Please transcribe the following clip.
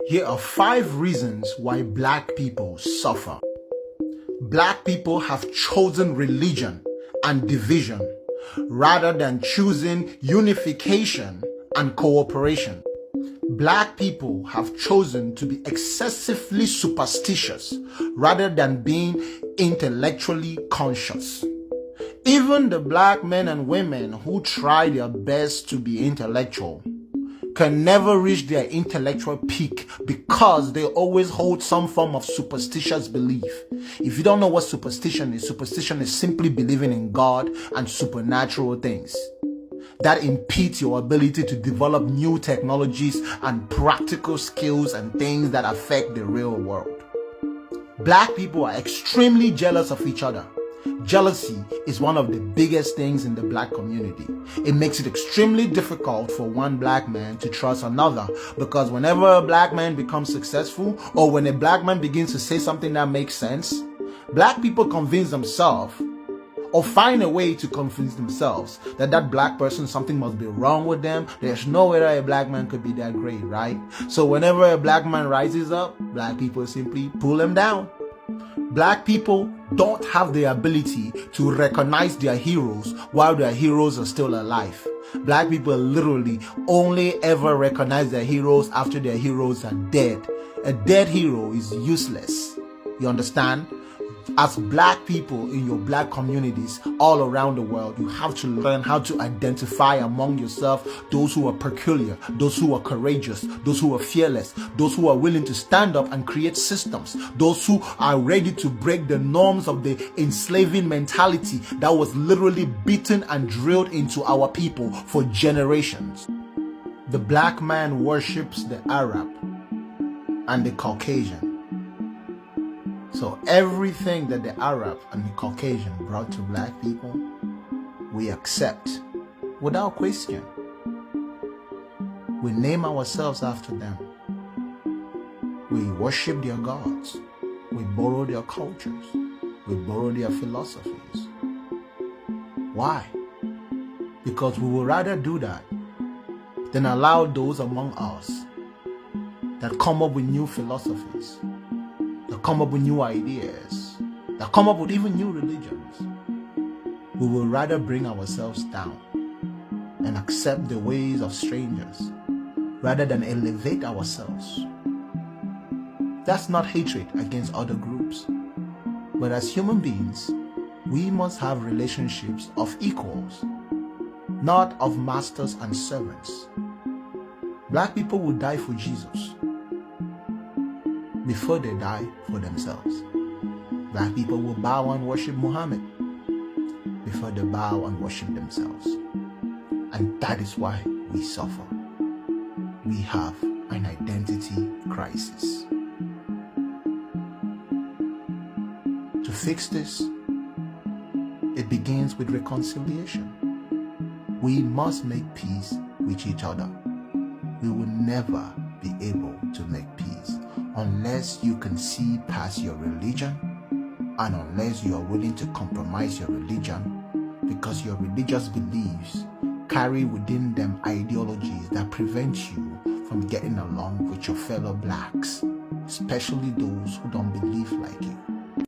Here are 5 reasons why black people suffer. Black people have chosen religion and division rather than choosing unification and cooperation. Black people have chosen to be excessively superstitious rather than being intellectually conscious. Even the black men and women who try their best to be intellectual can never reach their intellectual peak because they always hold some form of superstitious belief. If you don't know what superstition is simply believing in God and supernatural things. That impedes your ability to develop new technologies and practical skills and things that affect the real world. Black people are extremely jealous of each other. Jealousy is one of the biggest things in the black community. It makes it extremely difficult for one black man to trust another because whenever a black man becomes successful or when a black man begins to say something that makes sense, black people convince themselves or find a way to convince themselves that that black person, something must be wrong with them. There's no way that a black man could be that great, right? So whenever a black man rises up, black people simply pull him down. Black people don't have the ability to recognize their heroes while their heroes are still alive. Black people literally only ever recognize their heroes after their heroes are dead. A dead hero is useless. You understand? As black people in your black communities all around the world, you have to learn how to identify among yourself those who are peculiar, those who are courageous, those who are fearless, those who are willing to stand up and create systems, those who are ready to break the norms of the enslaving mentality that was literally beaten and drilled into our people for generations. The black man worships the Arab and the Caucasian. So everything that the Arab and the Caucasian brought to black people, we accept without question. We name ourselves after them. We worship their gods. We borrow their cultures. We borrow their philosophies. Why? Because we would rather do that than allow those among us that come up with new philosophies, that come up with new ideas, that come up with even new religions. We will rather bring ourselves down and accept the ways of strangers rather than elevate ourselves. That's not hatred against other groups, but as human beings, we must have relationships of equals, not of masters and servants. Black people will die for Jesus before they die for themselves. Black people will bow and worship Muhammad before they bow and worship themselves. And that is why we suffer. We have an identity crisis. To fix this, it begins with reconciliation. We must make peace with each other. We will never be able to make peace unless you can see past your religion and unless you are willing to compromise your religion, because your religious beliefs carry within them ideologies that prevent you from getting along with your fellow blacks, especially those who don't believe like you.